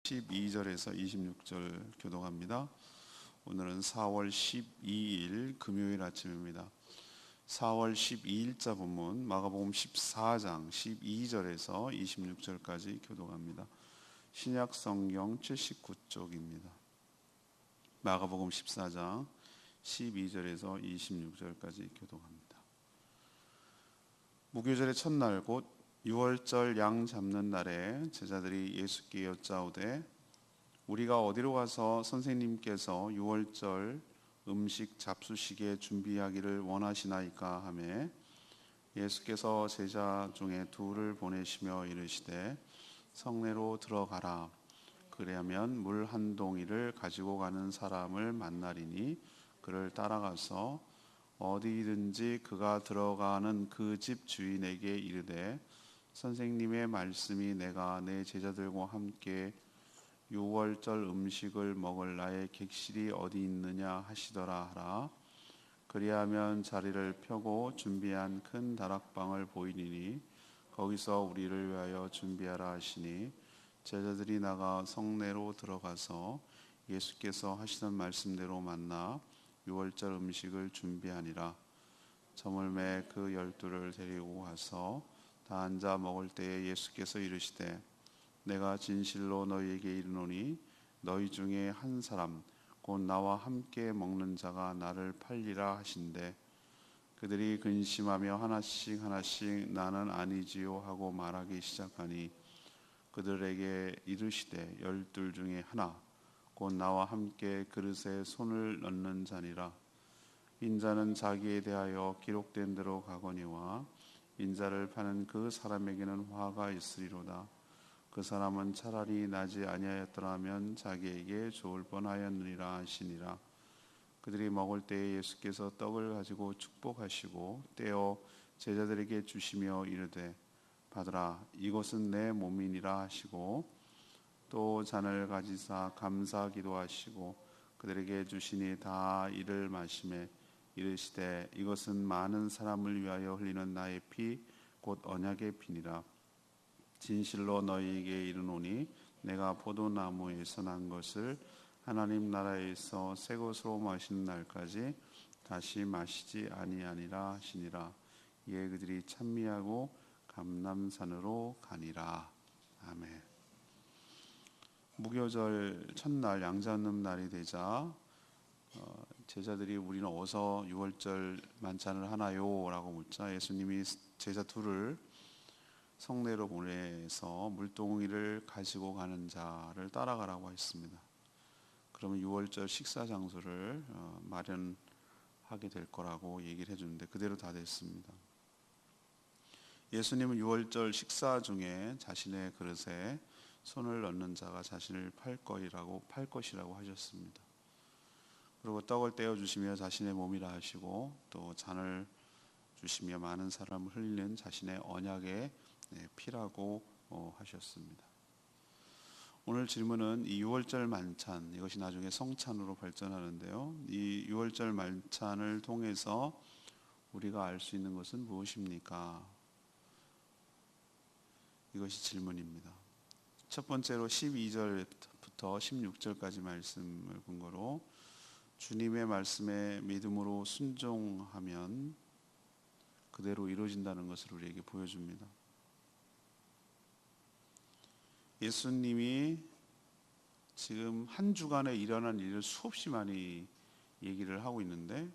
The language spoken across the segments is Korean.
12절에서 26절 교독합니다. 오늘은 4월 12일 금요일 아침입니다. 4월 12일자 본문 마가복음 14장 12절에서 26절까지 교독합니다. 신약 성경 79쪽입니다. 마가복음 14장 12절에서 26절까지 교독합니다. 무교절의 첫날 곧 6월절 양 잡는 날에 제자들이 예수께 여짜오되 우리가 어디로 가서 선생님께서 6월절 음식 잡수시게 준비하기를 원하시나이까 하매 예수께서 제자 중에 둘을 보내시며 이르시되 성내로 들어가라. 그리하면 물 한 동이를 가지고 가는 사람을 만나리니 그를 따라가서 어디든지 그가 들어가는 그 집 주인에게 이르되 선생님의 말씀이 내가 내 제자들과 함께 6월절 음식을 먹을 나의 객실이 어디 있느냐 하시더라 하라. 그리하면 자리를 펴고 준비한 큰 다락방을 보이니 거기서 우리를 위하여 준비하라 하시니 제자들이 나가 성내로 들어가서 예수께서 하시던 말씀대로 만나 6월절 음식을 준비하니라. 저물매 그 12를 데리고 가서 다 앉아 먹을 때에 예수께서 이르시되 내가 진실로 너희에게 이르노니 너희 중에 한 사람 곧 나와 함께 먹는 자가 나를 팔리라 하신대 그들이 근심하며 하나씩 나는 아니지요 하고 말하기 시작하니 그들에게 이르시되 12 중에 하나 곧 나와 함께 그릇에 손을 넣는 자니라. 인자는 자기에 대하여 기록된 대로 가거니와 인자를 파는 그 사람에게는 화가 있으리로다. 그 사람은 차라리 나지 아니하였더라면 자기에게 좋을 뻔하였느니라 하시니라. 그들이 먹을 때에 예수께서 떡을 가지고 축복하시고 떼어 제자들에게 주시며 이르되 받으라 이것은 내 몸이니라 하시고 또 잔을 가지사 감사 기도하시고 그들에게 주시니 다 이를 마시매 이르시되 이것은 많은 사람을 위하여 흘리는 나의 피 곧 언약의 피니라. 진실로 너희에게 이르노니 내가 포도나무에서 난 것을 하나님 나라에서 새 것으로 마시는 날까지 다시 마시지 아니하니라 하시니라. 이에 그들이 찬미하고 감람산으로 가니라. 아멘. 무교절 첫날 양잡는 날이 되자 제자들이 우리는 어디서 6월절 만찬을 하나요? 라고 묻자 예수님이 제자 둘을 성내로 보내서 물동이를 가지고 가는 자를 따라가라고 했습니다. 그러면 6월절 식사 장소를 마련하게 될 거라고 얘기를 해주는데 그대로 다 됐습니다. 예수님은 6월절 식사 중에 자신의 그릇에 손을 넣는 자가 자신을 팔 것이라고 하셨습니다. 그리고 떡을 떼어 주시며 자신의 몸이라 하시고 또 잔을 주시며 많은 사람을 흘리는 자신의 언약의 피라고 하셨습니다. 오늘 질문은 이 6월절 만찬, 이것이 나중에 성찬으로 발전하는데요. 이 6월절 만찬을 통해서 우리가 알 수 있는 것은 무엇입니까? 이것이 질문입니다. 첫 번째로 12절부터 16절까지 말씀을 근거로 주님의 말씀에 믿음으로 순종하면 그대로 이루어진다는 것을 우리에게 보여줍니다. 예수님이 지금 한 주간에 일어난 일을 수없이 많이 얘기를 하고 있는데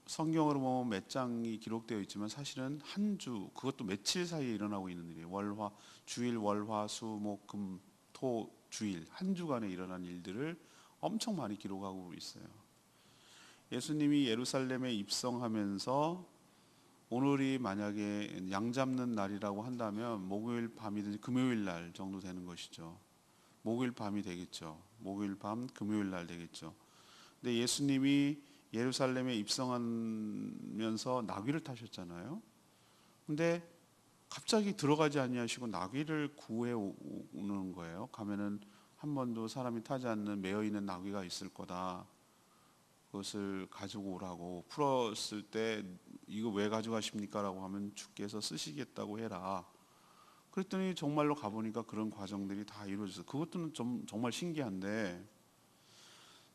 성경으로 보면 몇 장이 기록되어 있지만 사실은 한 주, 그것도 며칠 사이에 일어나고 있는 일이에요. 주일, 월화, 수, 목, 금, 토, 주일 한 주간에 일어난 일들을 엄청 많이 기록하고 있어요. 예수님이 예루살렘에 입성하면서 오늘이 만약에 양 잡는 날이라고 한다면 목요일 밤이든지 금요일 날 정도 되는 것이죠. 목요일 밤이 되겠죠. 목요일 밤, 금요일 날 되겠죠. 근데 예수님이 예루살렘에 입성하면서 나귀를 타셨잖아요. 근데 갑자기 들어가지 아니하시고 나귀를 구해 오는 거예요. 가면은 한 번도 사람이 타지 않는 매여 있는 나귀가 있을 거다. 그것을 가지고 오라고 풀었을 때 이거 왜 가져가십니까? 라고 하면 주께서 쓰시겠다고 해라. 그랬더니 정말로 가보니까 그런 과정들이 다 이루어져서 그것도 정말 신기한데,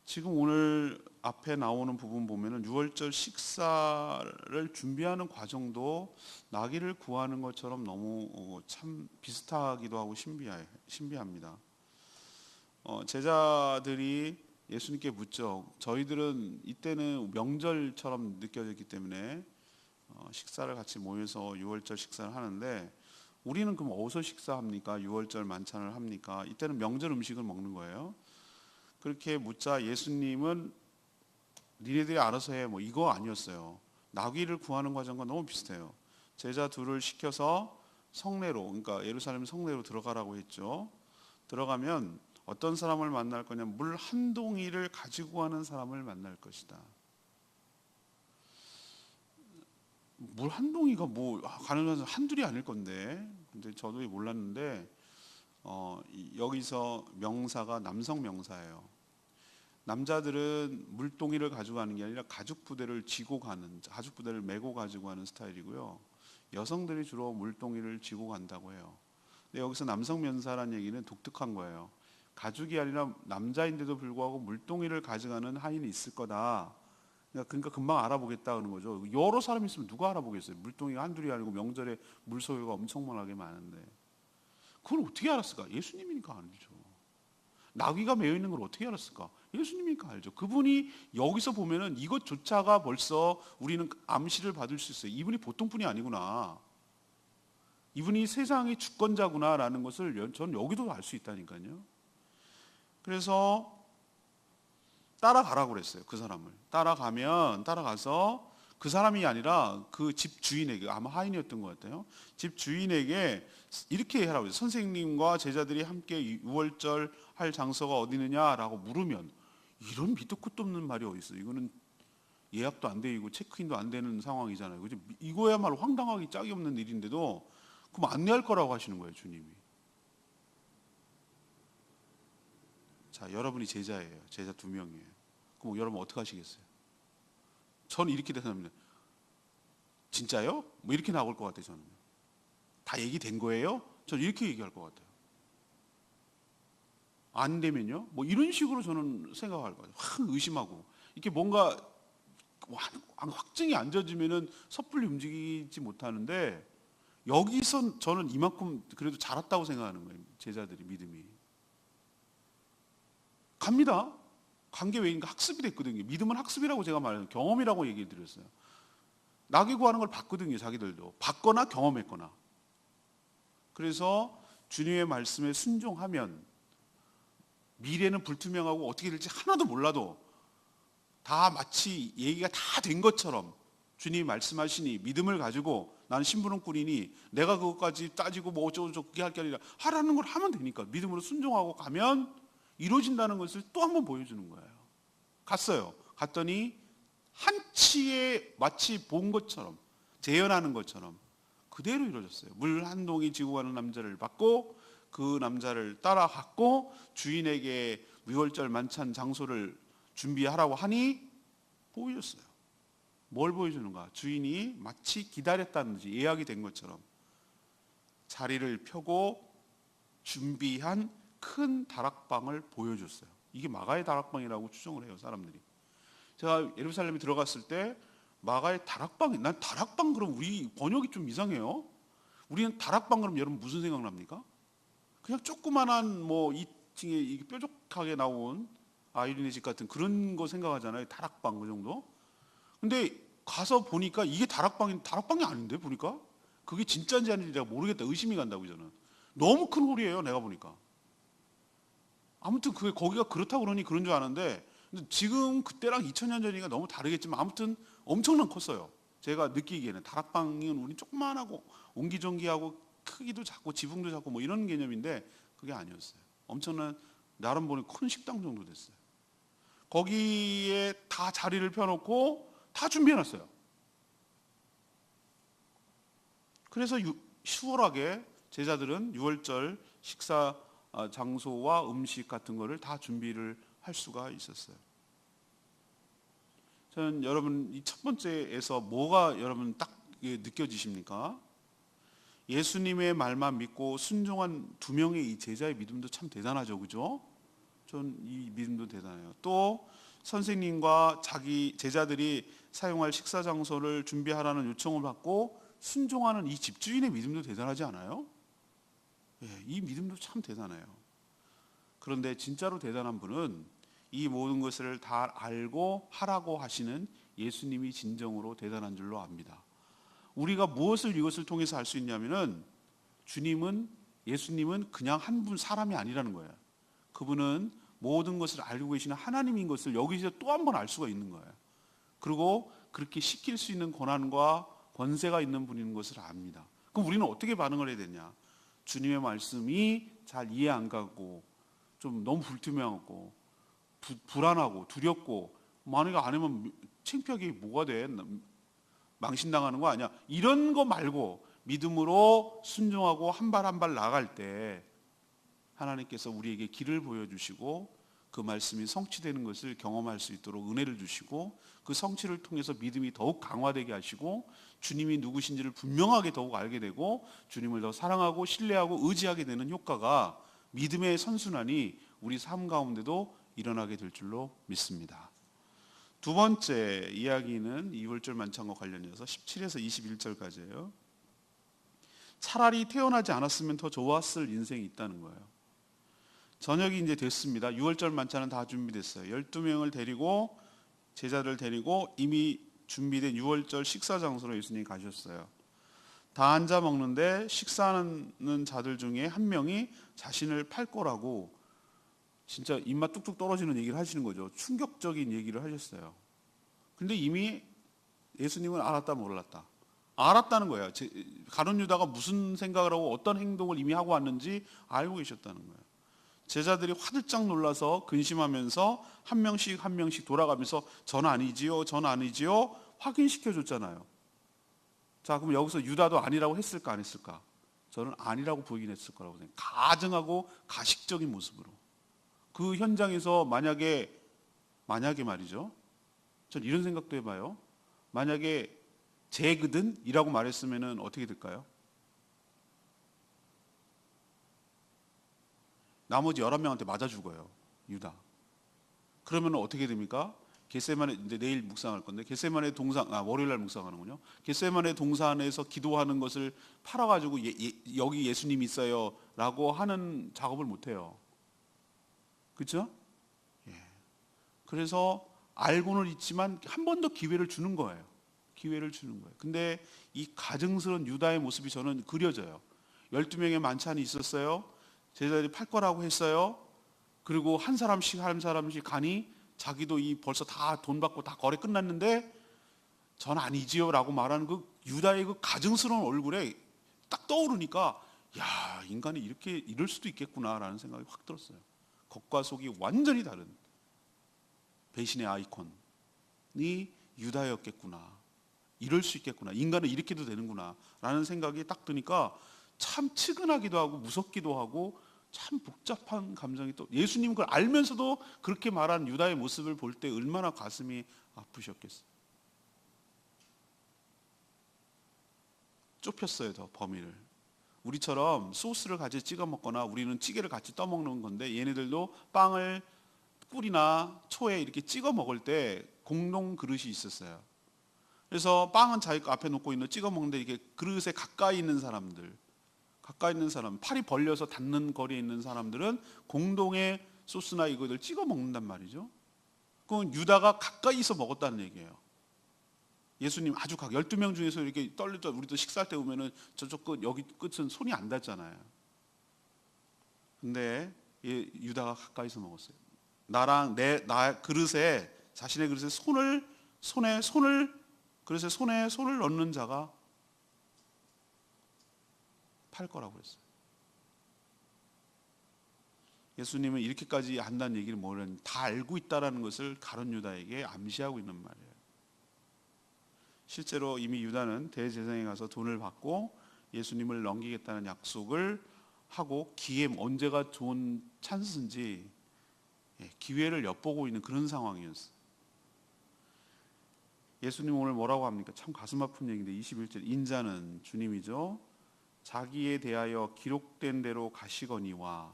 지금 오늘 앞에 나오는 부분 보면은 유월절 식사를 준비하는 과정도 나귀를 구하는 것처럼 너무 참 비슷하기도 하고 신비합니다. 제자들이 예수님께 묻죠. 저희들은 이때는 명절처럼 느껴졌기 때문에 식사를 같이 모여서 유월절 식사를 하는데, 우리는 그럼 어디서 식사합니까? 유월절 만찬을 합니까? 이때는 명절 음식을 먹는 거예요. 그렇게 묻자 예수님은 니네들이 알아서 해, 뭐 이거 아니었어요. 나귀를 구하는 과정과 너무 비슷해요. 제자 둘을 시켜서 성내로, 그러니까 예루살렘 성내로 들어가라고 했죠. 들어가면 어떤 사람을 만날 거냐? 물 한 동이를 가지고 가는 사람을 만날 것이다. 물 한 동이가 뭐 가능한 한둘이 아닐 건데, 근데 저도 몰랐는데 여기서 명사가 남성 명사예요. 남자들은 물동이를 가져가는 게 아니라 가죽 부대를 지고 가는, 가죽 부대를 메고 가지고 가는 스타일이고요. 여성들이 주로 물동이를 지고 간다고 해요. 근데 여기서 남성 명사라는 얘기는 독특한 거예요. 가죽이 아니라 남자인데도 불구하고 물동이를 가져가는 하인이 있을 거다. 그러니까 금방 알아보겠다 그러는 거죠. 여러 사람이 있으면 누가 알아보겠어요. 물동이가 한둘이 아니고 명절에 물 소요가 엄청나게 많은데 그걸 어떻게 알았을까? 예수님이니까 알죠. 나귀가 매여 있는 걸 어떻게 알았을까? 예수님이니까 알죠. 그분이 여기서 보면은 이것조차가 벌써 우리는 암시를 받을 수 있어요. 이분이 보통 분이 아니구나. 이분이 세상의 주권자구나라는 것을 전 여기도 알 수 있다니까요. 그래서 따라가라고 그랬어요. 그 사람을 따라가서 그 사람이 아니라 그 집 주인에게, 아마 하인이었던 것 같아요. 집 주인에게 이렇게 하라고 해요. 선생님과 제자들이 함께 유월절 할 장소가 어디 있느냐라고 물으면, 이런 밑도 끝도 없는 말이 어디 있어요. 이거는 예약도 안 되고 체크인도 안 되는 상황이잖아요. 그죠? 이거야말로 황당하기 짝이 없는 일인데도 그럼 안내할 거라고 하시는 거예요, 주님이. 자, 여러분이 제자예요. 제자 2명이에요. 그럼 여러분 어떻게 하시겠어요? 저는 이렇게 대답합니다. 진짜요? 뭐 이렇게 나올 것 같아요. 저는 다 얘기된 거예요? 저는 이렇게 얘기할 것 같아요. 안 되면요? 뭐 이런 식으로 저는 생각할 것 같아요. 확 의심하고 이렇게 뭔가 확증이 안 져지면은 섣불리 움직이지 못하는데, 여기서 저는 이만큼 그래도 자랐다고 생각하는 거예요. 제자들이 믿음이 갑니다. 간 게 왜인가? 학습이 됐거든요. 믿음은 학습이라고 제가 말해요. 경험이라고 얘기를 드렸어요. 나귀 구하는 걸 봤거든요. 자기들도 봤거나 경험했거나. 그래서 주님의 말씀에 순종하면 미래는 불투명하고 어떻게 될지 하나도 몰라도 다 마치 얘기가 다 된 것처럼 주님이 말씀하시니 믿음을 가지고 나는 심부름꾼이니 내가 그것까지 따지고 뭐 어쩌고저쩌고 그게 할 게 아니라 하라는 걸 하면 되니까 믿음으로 순종하고 가면 이루어진다는 것을 또 한 번 보여주는 거예요. 갔어요. 갔더니 한치에 마치 본 것처럼, 재현하는 것처럼 그대로 이루어졌어요. 물 한 동이 지고 가는 남자를 받고 그 남자를 따라갔고 주인에게 유월절 만찬 장소를 준비하라고 하니 보여줬어요. 뭘 보여주는가? 주인이 마치 기다렸다는 듯이 예약이 된 것처럼 자리를 펴고 준비한 큰 다락방을 보여줬어요. 이게 마가의 다락방이라고 추정을 해요, 사람들이. 제가 예루살렘에 들어갔을 때 마가의 다락방이, 난 다락방 그럼 우리 번역이 좀 이상해요. 우리는 다락방 그럼 여러분 무슨 생각납니까? 그냥 조그만한 뭐 2층에 뾰족하게 나온 아이린의 집 같은 그런 거 생각하잖아요. 다락방 그 정도. 근데 가서 보니까 이게 다락방이 아닌데 보니까 그게 진짜인지 아닌지 내가 모르겠다. 의심이 간다고 저는. 너무 큰 홀이에요. 내가 보니까. 아무튼 그게 거기가 그렇다고 그러니 그런 줄 아는데, 근데 지금 그때랑 2000년 전이니까 너무 다르겠지만 아무튼 엄청난 컸어요. 제가 느끼기에는 다락방은 우리 조그만하고 옹기종기하고 크기도 작고 지붕도 작고 뭐 이런 개념인데 그게 아니었어요. 엄청난, 나름 보니 큰 식당 정도 됐어요. 거기에 다 자리를 펴놓고 다 준비해놨어요. 그래서 수월하게 제자들은 유월절 식사 장소와 음식 같은 거를 다 준비를 할 수가 있었어요. 저는 여러분 이 첫 번째에서 뭐가 여러분 딱 느껴지십니까? 예수님의 말만 믿고 순종한 두 명의 이 제자의 믿음도 참 대단하죠, 그죠? 전 이 믿음도 대단해요. 또 선생님과 자기 제자들이 사용할 식사 장소를 준비하라는 요청을 받고 순종하는 이 집주인의 믿음도 대단하지 않아요? 예, 이 믿음도 참 대단해요. 그런데 진짜로 대단한 분은 이 모든 것을 다 알고 하라고 하시는 예수님이 진정으로 대단한 줄로 압니다. 우리가 무엇을 이것을 통해서 알 수 있냐면은 예수님은 그냥 한 분 사람이 아니라는 거예요. 그분은 모든 것을 알고 계시는 하나님인 것을 여기서 또 한 번 알 수가 있는 거예요. 그리고 그렇게 시킬 수 있는 권한과 권세가 있는 분인 것을 압니다. 그럼 우리는 어떻게 반응을 해야 되냐? 주님의 말씀이 잘 이해 안 가고 좀 너무 불투명하고 불안하고 두렵고 만약에 안 하면 창피하게 뭐가 돼? 망신당하는 거 아니야? 이런 거 말고 믿음으로 순종하고 한 발 한 발 나갈 때 하나님께서 우리에게 길을 보여주시고 그 말씀이 성취되는 것을 경험할 수 있도록 은혜를 주시고 그 성취를 통해서 믿음이 더욱 강화되게 하시고 주님이 누구신지를 분명하게 더욱 알게 되고 주님을 더 사랑하고 신뢰하고 의지하게 되는 효과가 믿음의 선순환이 우리 삶 가운데도 일어나게 될 줄로 믿습니다. 두 번째 이야기는 이월절 만찬과 관련해서 17에서 21절까지예요. 차라리 태어나지 않았으면 더 좋았을 인생이 있다는 거예요. 저녁이 이제 됐습니다. 6월절 만찬은 다 준비됐어요. 12명을 데리고 제자들 데리고 이미 준비된 6월절 식사 장소로 예수님이 가셨어요. 다 앉아 먹는데 식사하는 자들 중에 한 명이 자신을 팔 거라고 진짜 입맛 뚝뚝 떨어지는 얘기를 하시는 거죠. 충격적인 얘기를 하셨어요. 근데 이미 예수님은 알았다 몰랐다. 알았다는 거예요. 가룟 유다가 무슨 생각을 하고 어떤 행동을 이미 하고 왔는지 알고 계셨다는 거예요. 제자들이 화들짝 놀라서 근심하면서 한 명씩 돌아가면서 전 아니지요, 전 아니지요 확인시켜 줬잖아요. 자, 그럼 여기서 유다도 아니라고 했을까 안 했을까? 저는 아니라고 보이긴 했을 거라고 생각해요. 가증하고 가식적인 모습으로. 그 현장에서 만약에 말이죠. 전 이런 생각도 해봐요. 만약에 제거든이라고 말했으면 어떻게 될까요? 나머지 11명한테 맞아 죽어요. 유다. 그러면 어떻게 됩니까? 겟세마네 이제 내일 묵상할 건데 겟세마네 동산 월요일 날 묵상하는군요. 겟세마네 동산에서 기도하는 것을 팔아 가지고 여기 예수님 있어요라고 하는 작업을 못 해요. 그렇죠? 예. 그래서 알고는 있지만 한 번 더 기회를 주는 거예요. 기회를 주는 거예요. 근데 이 가증스러운 유다의 모습이 저는 그려져요. 12명의 만찬이 있었어요. 제자들이 팔 거라고 했어요. 그리고 한 사람씩 가니 자기도 벌써 다 돈 받고 다 거래 끝났는데 전 아니지요 라고 말하는 그 유다의 그 가증스러운 얼굴에 딱 떠오르니까 야, 인간이 이럴 수도 있겠구나 라는 생각이 확 들었어요. 겉과 속이 완전히 다른 배신의 아이콘이 유다였겠구나. 이럴 수 있겠구나. 인간은 이렇게도 되는구나 라는 생각이 딱 드니까 참 측은하기도 하고 무섭기도 하고 참 복잡한 감정이 또 예수님 그걸 알면서도 그렇게 말한 유다의 모습을 볼 때 얼마나 가슴이 아프셨겠어요. 좁혔어요, 더 범위를. 우리처럼 소스를 같이 찍어 먹거나 우리는 찌개를 같이 떠먹는 건데 얘네들도 빵을 꿀이나 초에 이렇게 찍어 먹을 때 공동 그릇이 있었어요. 그래서 빵은 자기 앞에 놓고 있는 찍어 먹는데 이게 그릇에 가까이 있는 사람, 팔이 벌려서 닿는 거리에 있는 사람들은 공동의 소스나 이거를 찍어 먹는단 말이죠. 그건 유다가 가까이서 먹었다는 얘기예요. 예수님 아주 12명 중에서 이렇게 떨리죠. 우리도 식사할 때 보면은 저쪽 끝, 여기 끝은 손이 안 닿잖아요. 근데 유다가 가까이서 먹었어요. 나 그릇에, 자신의 그릇에 그릇에 손을 넣는 자가 팔 거라고 그랬어요. 예수님은 이렇게까지 한다는 얘기를 뭐냐면 다 알고 있다라는 것을 가룟 유다에게 암시하고 있는 말이에요. 실제로 이미 유다는 대제사장에 가서 돈을 받고 예수님을 넘기겠다는 약속을 하고 언제가 좋은 찬스인지 기회를 엿보고 있는 그런 상황이었어요. 예수님 오늘 뭐라고 합니까? 참 가슴 아픈 얘기인데 21절 인자는 주님이죠. 자기에 대하여 기록된 대로 가시거니와.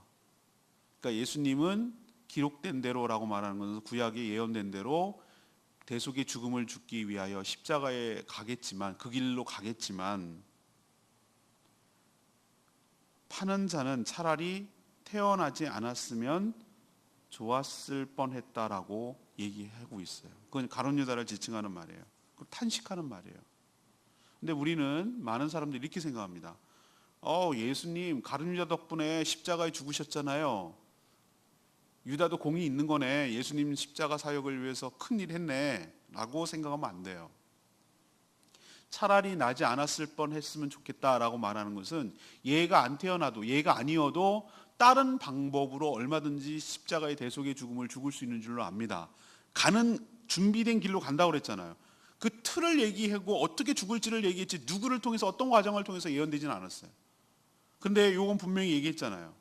그러니까 예수님은 기록된 대로라고 말하는 것은 구약에 예언된 대로 대속의 죽음을 죽기 위하여 십자가에 가겠지만, 그 길로 가겠지만, 파는 자는 차라리 태어나지 않았으면 좋았을 뻔했다라고 얘기하고 있어요. 그건 가룟 유다를 지칭하는 말이에요. 탄식하는 말이에요. 근데 우리는, 많은 사람들이 이렇게 생각합니다. 예수님 가룟 유다 덕분에 십자가에 죽으셨잖아요. 유다도 공이 있는 거네. 예수님 십자가 사역을 위해서 큰일 했네 라고 생각하면 안 돼요. 차라리 나지 않았을 뻔했으면 좋겠다라고 말하는 것은, 얘가 안 태어나도, 얘가 아니어도 다른 방법으로 얼마든지 십자가의 대속의 죽음을 죽을 수 있는 줄로 압니다. 가는 준비된 길로 간다고 그랬잖아요. 그 틀을 얘기하고 어떻게 죽을지를 얘기했지, 누구를 통해서 어떤 과정을 통해서 예언되지는 않았어요. 근데 요건 분명히 얘기했잖아요.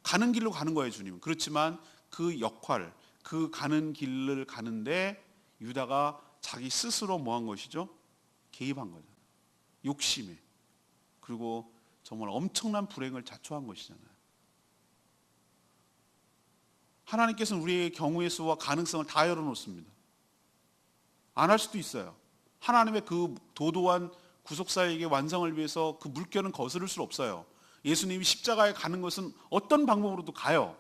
가는 길로 가는 거예요, 주님은. 그렇지만 그 역할, 그 가는 길을 가는데 유다가 자기 스스로 뭐 한 것이죠? 개입한 거잖아요. 욕심에. 그리고 정말 엄청난 불행을 자초한 것이잖아요. 하나님께서는 우리의 경우의 수와 가능성을 다 열어놓습니다. 안 할 수도 있어요. 하나님의 그 도도한 구속사역의 완성을 위해서 그 물결은 거스를 수 없어요. 예수님이 십자가에 가는 것은 어떤 방법으로도 가요.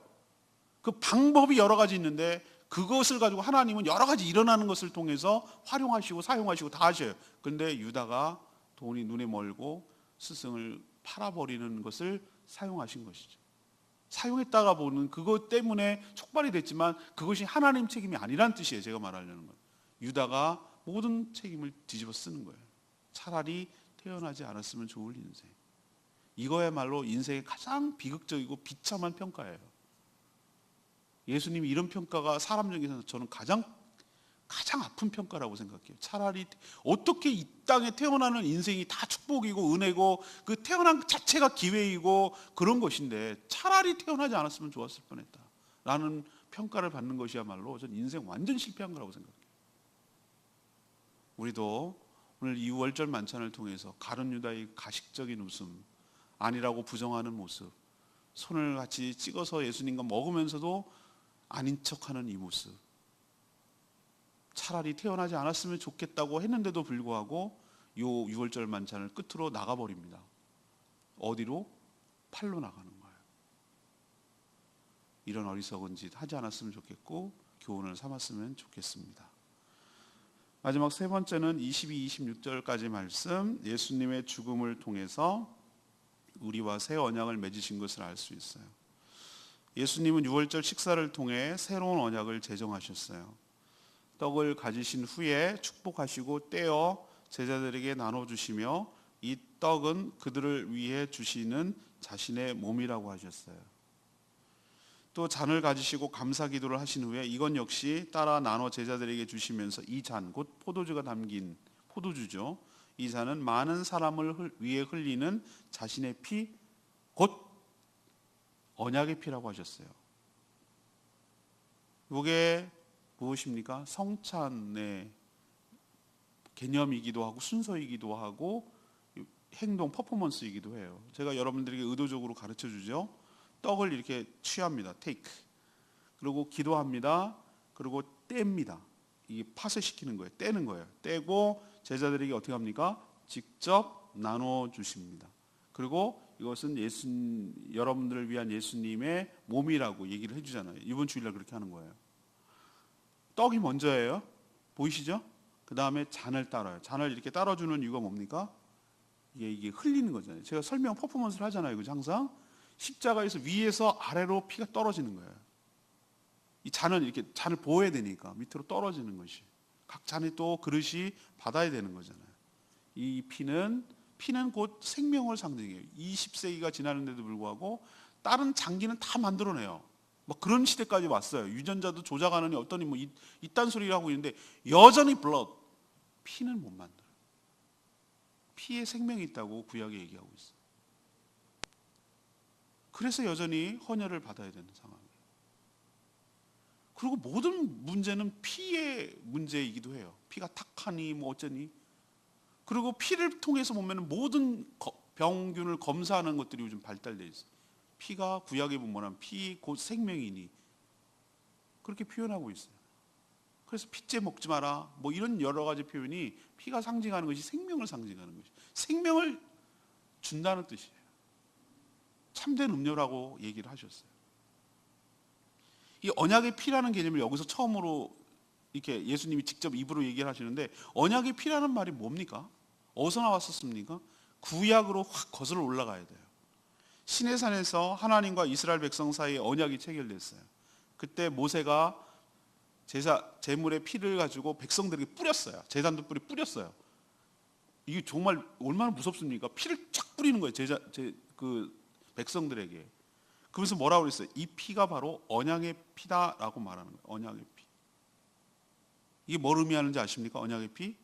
그 방법이 여러 가지 있는데, 그것을 가지고 하나님은 여러 가지 일어나는 것을 통해서 활용하시고 사용하시고 다 하셔요. 그런데 유다가 돈이 눈에 멀고 스승을 팔아버리는 것을 사용하신 것이죠. 사용했다가 보는 그것 때문에 촉발이 됐지만, 그것이 하나님 책임이 아니란 뜻이에요. 제가 말하려는 건, 유다가 모든 책임을 뒤집어 쓰는 거예요. 차라리 태어나지 않았으면 좋을 인생. 이거야말로 인생의 가장 비극적이고 비참한 평가예요. 예수님이 이런 평가가 사람 중에서 저는 가장 아픈 평가라고 생각해요. 차라리 어떻게 이 땅에 태어나는 인생이 다 축복이고 은혜고 그 태어난 자체가 기회이고 그런 것인데, 차라리 태어나지 않았으면 좋았을 뻔했다 라는 평가를 받는 것이야말로 저는 인생 완전 실패한 거라고 생각해요. 우리도 오늘 이 유월절 만찬을 통해서 가룟 유다의 가식적인 웃음, 아니라고 부정하는 모습, 손을 같이 찍어서 예수님과 먹으면서도 아닌 척하는 이 모습, 차라리 태어나지 않았으면 좋겠다고 했는데도 불구하고 요 6월절 만찬을 끝으로 나가버립니다. 어디로? 팔로 나가는 거예요. 이런 어리석은 짓 하지 않았으면 좋겠고 교훈을 삼았으면 좋겠습니다. 마지막 세 번째는 22, 26절까지 말씀, 예수님의 죽음을 통해서 우리와 새 언약을 맺으신 것을 알 수 있어요. 예수님은 유월절 식사를 통해 새로운 언약을 제정하셨어요. 떡을 가지신 후에 축복하시고 떼어 제자들에게 나눠주시며, 이 떡은 그들을 위해 주시는 자신의 몸이라고 하셨어요. 또 잔을 가지시고 감사 기도를 하신 후에 이건 역시 따라 나눠 제자들에게 주시면서, 이 잔, 곧 포도주가 담긴 포도주죠. 이 잔은 많은 사람을 위해 흘리는 자신의 피, 곧 언약의 피라고 하셨어요. 이게 무엇입니까? 성찬의 개념이기도 하고 순서이기도 하고 행동 퍼포먼스이기도 해요. 제가 여러분들에게 의도적으로 가르쳐 주죠. 떡을 이렇게 취합니다. 테이크. 그리고 기도합니다. 그리고 뗍니다. 이게 팥을 시키는 거예요. 떼는 거예요. 떼고 제자들에게 어떻게 합니까? 직접 나눠 주십니다. 그리고 이것은 여러분들을 위한 예수님의 몸이라고 얘기를 해주잖아요. 이번 주일날 그렇게 하는 거예요. 떡이 먼저예요. 보이시죠? 그 다음에 잔을 따라요. 잔을 이렇게 따라주는 이유가 뭡니까? 이게 흘리는 거잖아요. 제가 설명 퍼포먼스를 하잖아요. 그죠? 항상 십자가에서 위에서 아래로 피가 떨어지는 거예요. 이 잔은 이렇게 잔을 보호해야 되니까 밑으로 떨어지는 것이, 각 잔이 또 그릇이 받아야 되는 거잖아요. 이 피는 곧 생명을 상징해요. 20세기가 지나는데도 불구하고 다른 장기는 다 만들어내요. 뭐 그런 시대까지 왔어요. 유전자도 조작하느니 어떠니 뭐 이딴 소리를 하고 있는데, 여전히 블러드, 피는 못 만들어요. 피에 생명이 있다고 구약에 얘기하고 있어요. 그래서 여전히 헌혈을 받아야 되는 상황이에요. 그리고 모든 문제는 피의 문제이기도 해요. 피가 탁하니 뭐 어쩌니. 그리고 피를 통해서 보면 모든 병균을 검사하는 것들이 요즘 발달돼 있어요. 피가 구약에 보면 피 곧 생명이니 그렇게 표현하고 있어요. 그래서 피째 먹지 마라 뭐 이런 여러 가지 표현이 피가 상징하는 것이 생명을 상징하는 것이 생명을 준다는 뜻이에요. 참된 음료라고 얘기를 하셨어요. 이 언약의 피라는 개념을 여기서 처음으로 이렇게 예수님이 직접 입으로 얘기를 하시는데 언약의 피라는 말이 뭡니까? 어디서 나왔었습니까? 구약으로 확 거슬러 올라가야 돼요. 시내산에서 하나님과 이스라엘 백성 사이에 언약이 체결됐어요. 그때 모세가 제물의 피를 가지고 백성들에게 뿌렸어요. 제단도 뿌렸어요. 이게 정말 얼마나 무섭습니까? 피를 쫙 뿌리는 거예요. 그 백성들에게. 그러면서 뭐라고 그랬어요? 이 피가 바로 언약의 피다라고 말하는 거예요. 언약의 피. 이게 뭘 의미하는지 아십니까? 언약의 피?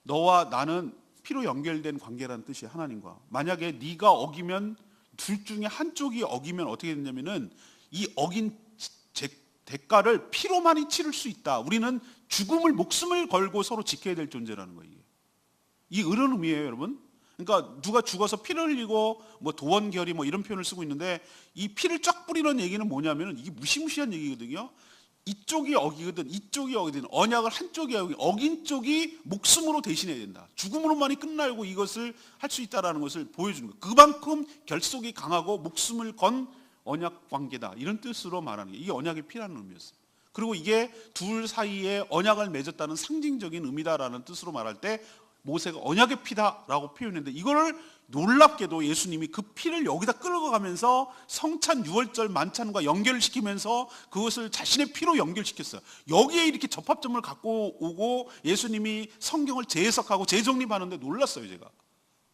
너와 나는 피로 연결된 관계라는 뜻이에요. 하나님과. 만약에 네가 어기면 둘 중에 한쪽이 어기면 어떻게 되냐면은 이 어긴 대가를 피로만이 치를 수 있다. 우리는 죽음을 목숨을 걸고 서로 지켜야 될 존재라는 거예요. 이 이런 의미예요, 여러분. 그러니까 누가 죽어서 피를 흘리고 뭐 도원결의 뭐 이런 표현을 쓰고 있는데 이 피를 쫙 뿌리는 얘기는 뭐냐면은 이게 무시무시한 얘기거든요. 이쪽이 어기거든, 이쪽이 어기든 언약을 한쪽이 어긴 쪽이 목숨으로 대신해야 된다. 죽음으로만이 끝나고 이것을 할 수 있다라는 것을 보여주는 거예요. 그만큼 결속이 강하고 목숨을 건 언약 관계다. 이런 뜻으로 말하는 게 이게 언약의 피라는 의미였어요. 그리고 이게 둘 사이에 언약을 맺었다는 상징적인 의미다라는 뜻으로 말할 때 모세가 언약의 피다라고 표현했는데 이거를 놀랍게도 예수님이 그 피를 여기다 끌고 가면서 성찬 유월절 만찬과 연결을 시키면서 그것을 자신의 피로 연결시켰어요. 여기에 이렇게 접합점을 갖고 오고 예수님이 성경을 재해석하고 재정립하는데 놀랐어요, 제가.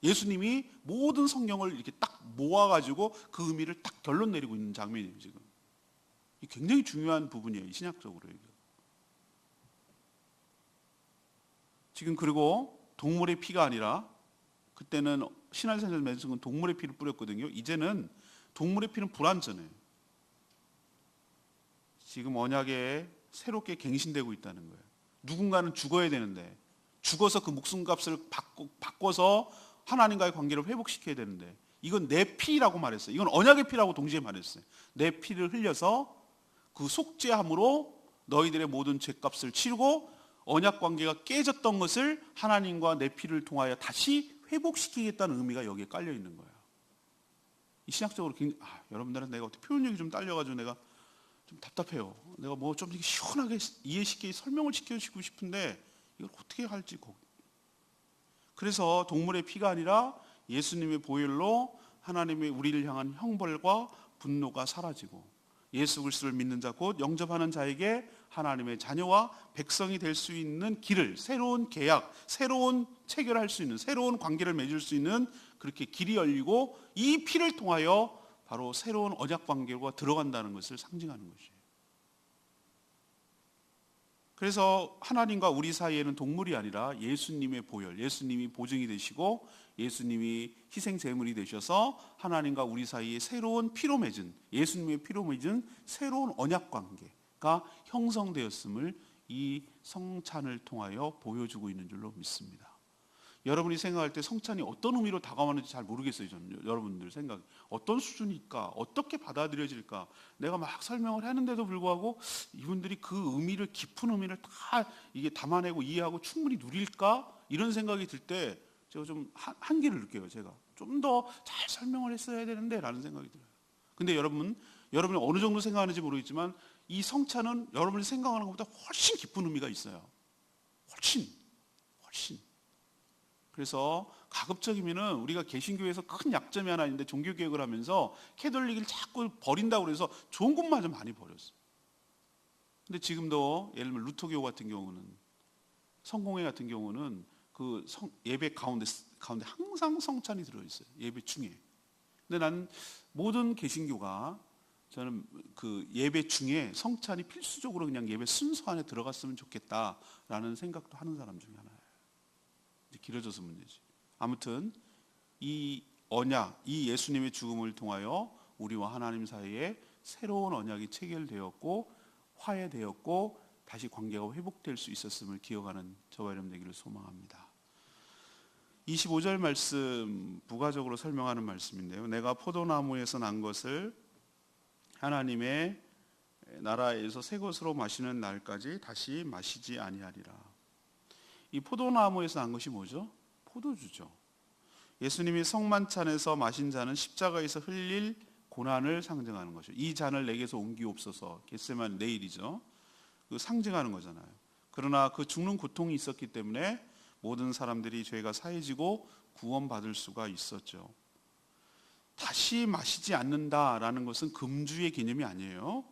예수님이 모든 성경을 이렇게 딱 모아가지고 그 의미를 딱 결론 내리고 있는 장면이에요, 지금. 이게 굉장히 중요한 부분이에요, 신학적으로. 지금 그리고 동물의 피가 아니라 그때는 신할산에서 맺은 건 동물의 피를 뿌렸거든요. 이제는 동물의 피는 불완전해요. 지금 언약에 새롭게 갱신되고 있다는 거예요. 누군가는 죽어야 되는데 죽어서 그 목숨값을 바꿔서 하나님과의 관계를 회복시켜야 되는데 이건 내 피라고 말했어요. 이건 언약의 피라고 동시에 말했어요. 내 피를 흘려서 그 속죄함으로 너희들의 모든 죄값을 치르고 언약 관계가 깨졌던 것을 하나님과 내 피를 통하여 다시 회복시키겠다는 의미가 여기에 깔려 있는 거예요. 이 신학적으로 여러분들은 내가 어떻게 표현력이 좀 딸려가지고 내가 좀 답답해요. 내가 뭐 좀 시원하게 이해시키게 설명을 시켜주고 싶은데 이걸 어떻게 할지. 그래서 동물의 피가 아니라 예수님의 보혈로 하나님의 우리를 향한 형벌과 분노가 사라지고 예수 그리스도를 믿는 자 곧 영접하는 자에게 하나님의 자녀와 백성이 될 수 있는 길을 새로운 계약, 새로운 체결할 수 있는 새로운 관계를 맺을 수 있는 그렇게 길이 열리고 이 피를 통하여 바로 새로운 언약 관계가 들어간다는 것을 상징하는 것이에요. 그래서 하나님과 우리 사이에는 동물이 아니라 예수님의 보혈, 예수님이 보증이 되시고 예수님이 희생 제물이 되셔서 하나님과 우리 사이에 새로운 피로 맺은 예수님의 피로 맺은 새로운 언약 관계가 형성되었음을 이 성찬을 통하여 보여주고 있는 줄로 믿습니다. 여러분이 생각할 때 성찬이 어떤 의미로 다가오는지 잘 모르겠어요. 저는 여러분들 생각 어떤 수준일까, 어떻게 받아들여질까. 내가 막 설명을 하는데도 불구하고 이분들이 그 의미를 깊은 의미를 다 이게 담아내고 이해하고 충분히 누릴까 이런 생각이 들 때 제가 좀 한계를 느껴요. 제가 좀 더 잘 설명을 했어야 되는데라는 생각이 들어요. 근데 여러분이 어느 정도 생각하는지 모르겠지만 이 성찬은 여러분이 생각하는 것보다 훨씬 깊은 의미가 있어요. 훨씬. 그래서 가급적이면은 우리가 개신교에서 큰 약점이 하나 있는데 종교개혁을 하면서 캐톨릭을 자꾸 버린다고 그래서 좋은 것마저 많이 버렸어요. 근데 지금도 예를 들면 루터교 같은 경우는 성공회 같은 경우는 그 예배 가운데 항상 성찬이 들어있어요. 예배 중에. 근데 나는 모든 개신교가 저는 그 예배 중에 성찬이 필수적으로 그냥 예배 순서 안에 들어갔으면 좋겠다라는 생각도 하는 사람 중에 하나예요. 길어져서 문제지. 아무튼 이 언약, 이 예수님의 죽음을 통하여 우리와 하나님 사이에 새로운 언약이 체결되었고 화해되었고 다시 관계가 회복될 수 있었음을 기억하는 저와 여러분 되기를 소망합니다. 25절 말씀 부가적으로 설명하는 말씀인데요. 내가 포도나무에서 난 것을 하나님의 나라에서 새 것으로 마시는 날까지 다시 마시지 아니하리라. 이 포도나무에서 난 것이 뭐죠? 포도주죠. 예수님이 성만찬에서 마신 잔은 십자가에서 흘릴 고난을 상징하는 것이죠. 이 잔을 내게서 옮기옵소서. 겟세마니 내일이죠. 그 상징하는 거잖아요. 그러나 그 죽는 고통이 있었기 때문에 모든 사람들이 죄가 사해지고 구원받을 수가 있었죠. 다시 마시지 않는다라는 것은 금주의 개념이 아니에요.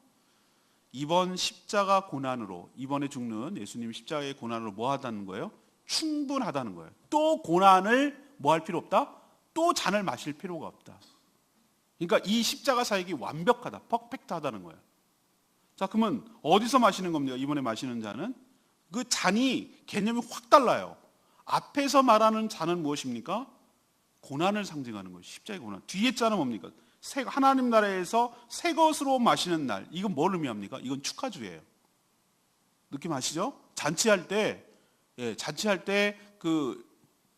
이번 십자가 고난으로, 이번에 죽는 예수님 십자가의 고난으로 뭐 하다는 거예요? 충분하다는 거예요. 또 고난을 뭐 할 필요 없다? 또 잔을 마실 필요가 없다. 그러니까 이 십자가 사역이 완벽하다, 퍼펙트하다는 거예요. 자, 그러면 어디서 마시는 겁니까? 이번에 마시는 잔은 그 잔이 개념이 확 달라요. 앞에서 말하는 잔은 무엇입니까? 고난을 상징하는 거예요. 십자가의 고난. 뒤에 잔은 뭡니까? 하나님 나라에서 새 것으로 마시는 날. 이건 뭘 의미합니까? 이건 축하주예요. 느낌 아시죠? 잔치할 때 그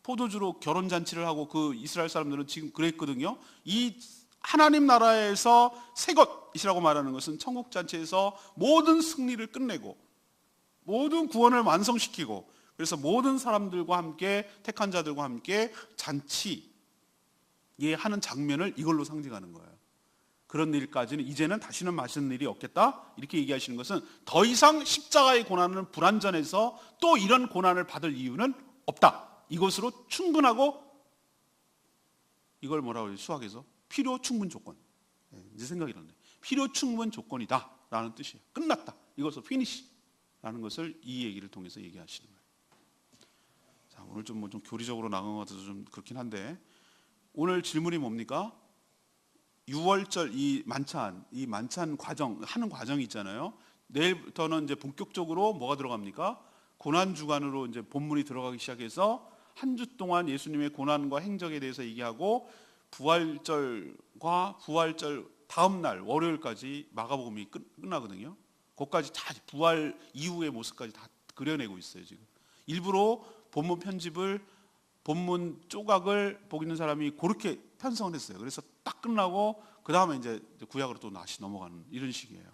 포도주로 결혼 잔치를 하고 그 이스라엘 사람들은 지금 그랬거든요. 이 하나님 나라에서 새 것이라고 말하는 것은 천국 잔치에서 모든 승리를 끝내고 모든 구원을 완성시키고 그래서 모든 사람들과 함께 택한 자들과 함께 잔치에 하는 장면을 이걸로 상징하는 거예요. 그런 일까지는 이제는 다시는 마시는 일이 없겠다 이렇게 얘기하시는 것은 더 이상 십자가의 고난은 불완전해서 또 이런 고난을 받을 이유는 없다. 이것으로 충분하고 이걸 뭐라고 해요? 수학에서 필요 충분 조건. 이제 생각이 나네. 필요 충분 조건이다 라는 뜻이에요. 끝났다. 이것으로 피니시 라는 것을 이 얘기를 통해서 얘기하시는 거예요. 자, 오늘 좀 교리적으로 나간 것 같아서 좀 그렇긴 한데 오늘 질문이 뭡니까? 6월절 이 만찬 과정 하는 과정이 있잖아요. 내일부터는 이제 본격적으로 뭐가 들어갑니까? 고난 주간으로 이제 본문이 들어가기 시작해서 한 주 동안 예수님의 고난과 행적에 대해서 얘기하고 부활절과 부활절 다음 날 월요일까지 마가복음이 끝나거든요. 거기까지 다 부활 이후의 모습까지 다 그려내고 있어요. 지금 일부러 본문 편집을 본문 조각을 보고 있는 사람이 그렇게 편성을 했어요. 그래서 딱 끝나고 그 다음에 이제 구약으로 또 다시 넘어가는 이런 식이에요.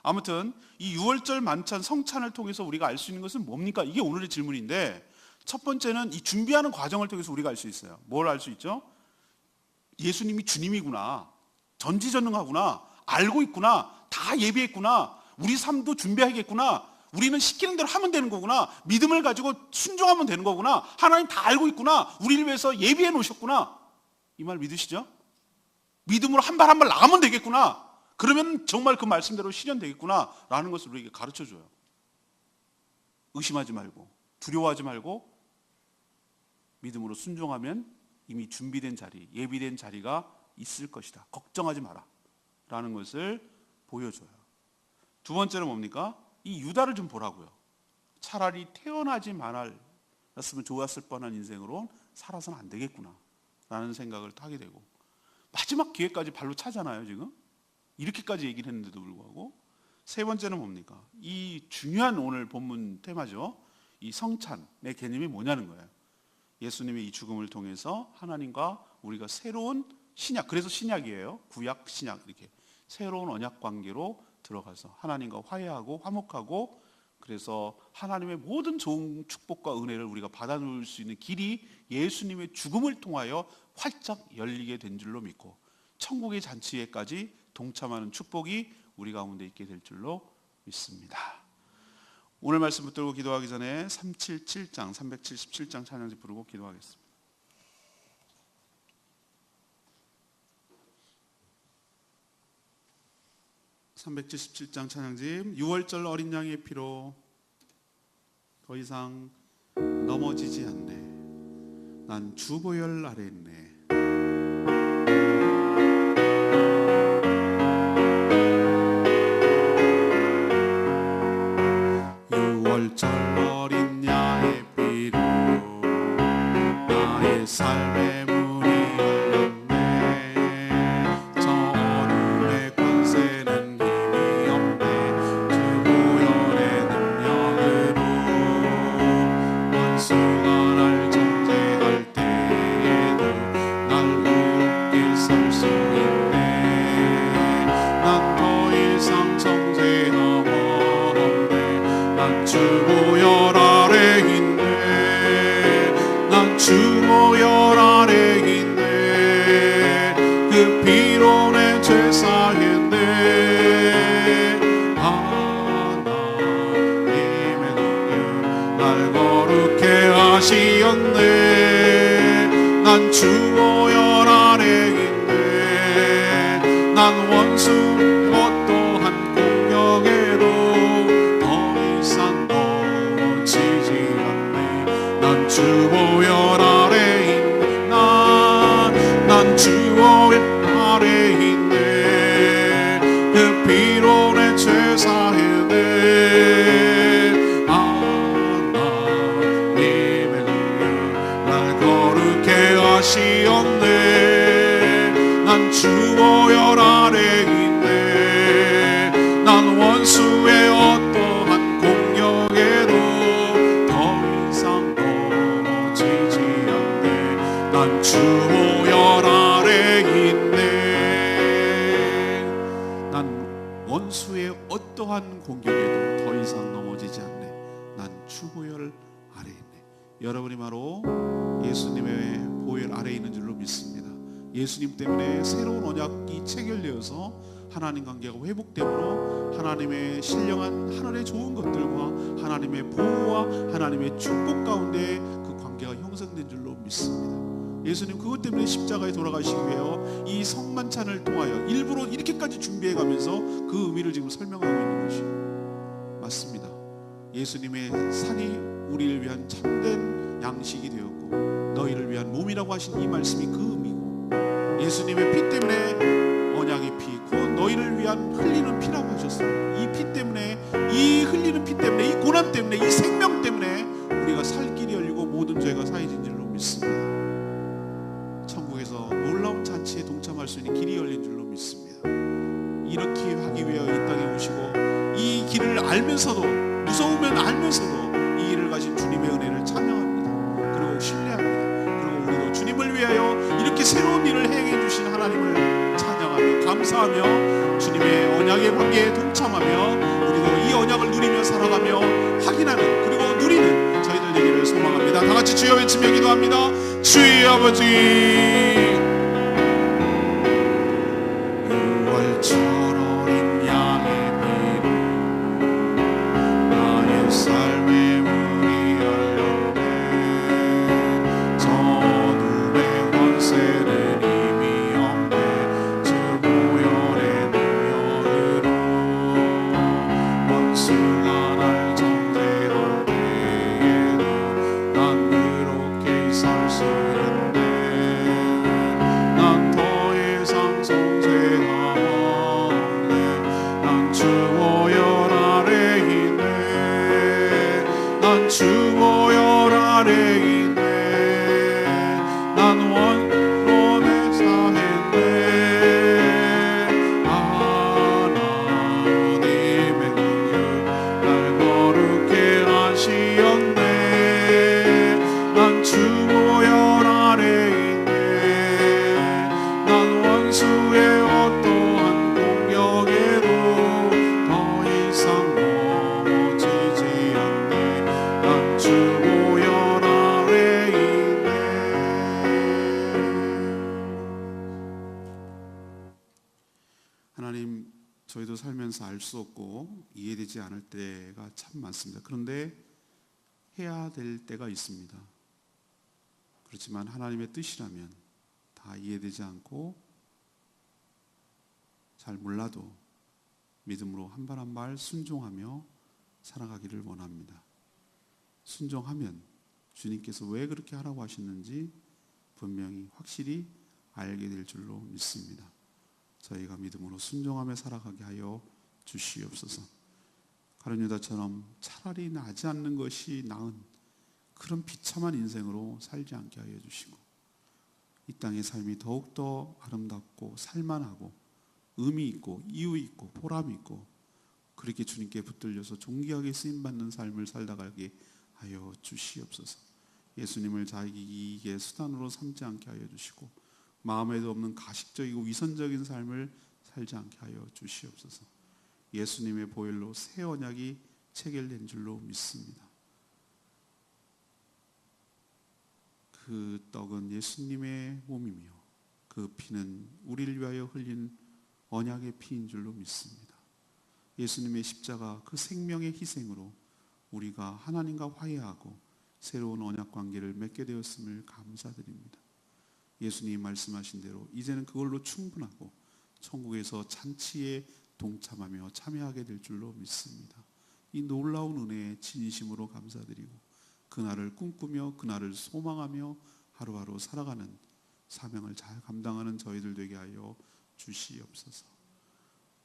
아무튼 이 6월절 만찬 성찬을 통해서 우리가 알 수 있는 것은 뭡니까? 이게 오늘의 질문인데 첫 번째는 이 준비하는 과정을 통해서 우리가 알 수 있어요. 뭘 알 수 있죠? 예수님이 주님이구나, 전지전능하구나, 알고 있구나, 다 예비했구나, 우리 삶도 준비하겠구나, 우리는 시키는 대로 하면 되는 거구나, 믿음을 가지고 순종하면 되는 거구나, 하나님 다 알고 있구나, 우리를 위해서 예비해 놓으셨구나. 이 말 믿으시죠? 믿음으로 한 발 한 발 나가면 되겠구나, 그러면 정말 그 말씀대로 실현되겠구나 라는 것을 우리에게 가르쳐줘요. 의심하지 말고 두려워하지 말고 믿음으로 순종하면 이미 준비된 자리, 예비된 자리가 있을 것이다. 걱정하지 마라 라는 것을 보여줘요. 두 번째는 뭡니까? 이 유다를 좀 보라고요. 차라리 태어나지 말았으면 좋았을 뻔한 인생으로 살아서는 안 되겠구나 라는 생각을 하게 되고 마지막 기회까지 발로 차잖아요. 지금 이렇게까지 얘기를 했는데도 불구하고. 세 번째는 뭡니까? 이 중요한 오늘 본문 테마죠. 이 성찬의 개념이 뭐냐는 거예요. 예수님의 이 죽음을 통해서 하나님과 우리가 새로운 신약, 그래서 신약이에요. 구약, 신약 이렇게 새로운 언약 관계로 들어가서 하나님과 화해하고 화목하고 그래서 하나님의 모든 좋은 축복과 은혜를 우리가 받아놓을 수 있는 길이 예수님의 죽음을 통하여 활짝 열리게 된 줄로 믿고 천국의 잔치에까지 동참하는 축복이 우리 가운데 있게 될 줄로 믿습니다. 오늘 말씀 붙들고 기도하기 전에 377장 찬양지 부르고 기도하겠습니다. 377장 찬양집 6월절 어린 양의 피로 더 이상 넘어지지 않네. 난 주보혈 아래 있네. 6월절 어린 양의 피로 나의 삶의 문이 열렸네. 저 어둠의 권세는 힘이 없네. 주보혈의 능력으로 원수가 날 정죄할 때 주 보혈 아래 있네. 난 주 보혈 아래 있네. 그 피로 내 죄 사했네. 하나님의 능력 날 거룩해 하시었네. 난 주 보혈 아래 있네. 난 원수 어떠한 공격에도 더 이상 넘어지지 않네. 난 주 보혈 아래 있네. 난 주 보혈 아래 있네. 그 피로 내 죄 사했네. 하나님의 능력 날 거룩해 하시었네. 난 주 보혈 아래 있네. 난 원수의 어떠한 공격에도 더 이상 넘어지지 않네. 난 주 보혈 아래 있네. 난 원수의 어떠한 공격에도 더 이상 넘어지지 않네. 난 주 보혈 아래 있네. 여러분이 바로 예수님의 보혈 아래 있는 줄로 믿습니다. 예수님 때문에 새로운 언약이 체결되어서 하나님 관계가 회복되므로 하나님의 신령한 하늘의 좋은 것들과 하나님의 보호와 하나님의 축복 가운데 그 관계가 형성된 줄로 믿습니다. 예수님 그것 때문에 십자가에 돌아가시기 위하여 이 성만찬을 통하여 일부러 이렇게까지 준비해 가면서 그 의미를 지금 설명하고 있는 것이 맞습니다. 예수님의 살이 우리를 위한 참된 양식이 되었고 너희를 위한 몸이라고 하신 이 말씀이 그 의미고, 예수님의 피 때문에 언약의 피, 곧 너희를 위한 흘리는 피라고 하셨습니다. 이 피 때문에, 이 흘리는 피 때문에, 이 고난 때문에, 이 생명 때문에 우리가 살 길이 열리고 모든 죄가 사해진 줄로 믿습니다. 천국에서 놀라운 잔치에 동참할 수 있는 길이 열린 줄로 믿습니다. 이렇게 하기 위하여 이 땅에 오시고 이 길을 알면서도, 무서우면 알면서도 이 길을 가신 주님의 은혜를 찬양합니다. 그리고 신뢰합니다. 그리고 우리도 주님을 위하여 이렇게 새로운 일을 행해 주신 하나님을 찬양하며 감사하며 주님의 언약의 관계에 동참하며 우리도 이 언약을 누리며 살아가며 확인하는, 그리고 누리는 저희들 되기를 소망합니다. 다 같이 주여 외치며 기도합니다. 주여 아버지, 유월절 어린 양의 피로 나의 삶의 문이 열렸네. 저 어둠의 권세는 이미 없네. 주 보혈의 능력으로 원수가 날 정죄할 때에도 난 그렇게 설 수 있네. 난 더 이상 정죄가 없네. 난 주 보혈 아래 있네. 난 주 보혈 아래 있네. 난 원론에 사했네. 하나님의 능력 날 거룩해 하시었네. 난 주 보혈 아래 있네. 난 원수의 어떠한 공격에도 더 이상 넘어지지 않네. 난 주 보혈 아래 있네. 하나님, 저희도 살면서 알 수 없고 이해되지 않을 때가 참 많습니다. 그런데 해야 될 때가 있습니다. 그렇지만 하나님의 뜻이라면 다 이해되지 않고 잘 몰라도 믿음으로 한 발 한 발 순종하며 살아가기를 원합니다. 순종하면 주님께서 왜 그렇게 하라고 하셨는지 분명히 확실히 알게 될 줄로 믿습니다. 저희가 믿음으로 순종하며 살아가게 하여 주시옵소서. 가룟 유다처럼 차라리 나지 않는 것이 나은 그런 비참한 인생으로 살지 않게 하여 주시고, 이 땅의 삶이 더욱더 아름답고 살만하고 의미 있고 이유 있고 보람 있고 그렇게 주님께 붙들려서 존귀하게 쓰임받는 삶을 살다가게 하여 주시옵소서. 예수님을 자기의 수단으로 삼지 않게 하여 주시고 마음에도 없는 가식적이고 위선적인 삶을 살지 않게 하여 주시옵소서. 예수님의 보혈로 새 언약이 체결된 줄로 믿습니다. 그 떡은 예수님의 몸이며 그 피는 우리를 위하여 흘린 언약의 피인 줄로 믿습니다. 예수님의 십자가 그 생명의 희생으로 우리가 하나님과 화해하고 새로운 언약 관계를 맺게 되었음을 감사드립니다. 예수님 말씀하신 대로 이제는 그걸로 충분하고 천국에서 잔치에 동참하며 참여하게 될 줄로 믿습니다. 이 놀라운 은혜에 진심으로 감사드리고 그날을 꿈꾸며 그날을 소망하며 하루하루 살아가는 사명을 잘 감당하는 저희들 되게 하여 주시옵소서.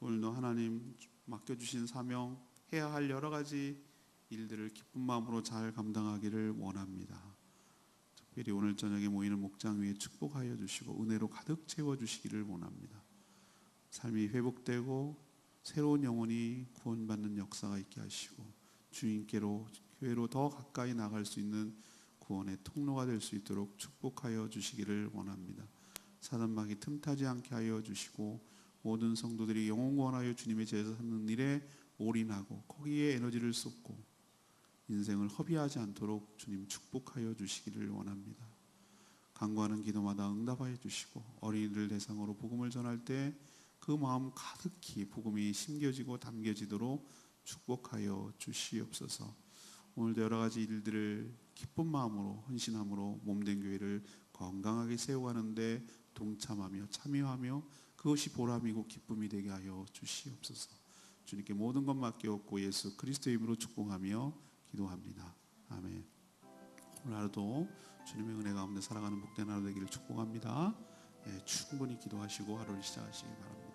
오늘도 하나님 맡겨주신 사명, 해야 할 여러 가지 일들을 기쁜 마음으로 잘 감당하기를 원합니다. 특별히 오늘 저녁에 모이는 목장 위에 축복하여 주시고 은혜로 가득 채워주시기를 원합니다. 삶이 회복되고 새로운 영혼이 구원받는 역사가 있게 하시고 주님께로 교회로 더 가까이 나갈 수 있는 구원의 통로가 될 수 있도록 축복하여 주시기를 원합니다. 사단마귀 틈타지 않게 하여 주시고 모든 성도들이 영혼 구원하여 주님의 제자 삼는 일에 올인하고 거기에 에너지를 쏟고 인생을 허비하지 않도록 주님 축복하여 주시기를 원합니다. 간구하는 기도마다 응답하여 주시고 어린이들 대상으로 복음을 전할 때 그 마음 가득히 복음이 심겨지고 담겨지도록 축복하여 주시옵소서. 오늘도 여러 가지 일들을 기쁜 마음으로 헌신함으로 몸된 교회를 건강하게 세워가는데 동참하며 참여하며 그것이 보람이고 기쁨이 되게 하여 주시옵소서. 주님께 모든 것 맡겨놓고 예수 그리스도의 이름으로 축복하며 기도합니다. 아멘. 오늘 하루도 주님의 은혜 가운데 살아가는 복된 하루 되기를 축복합니다. 충분히 기도하시고 하루를 시작하시기 바랍니다.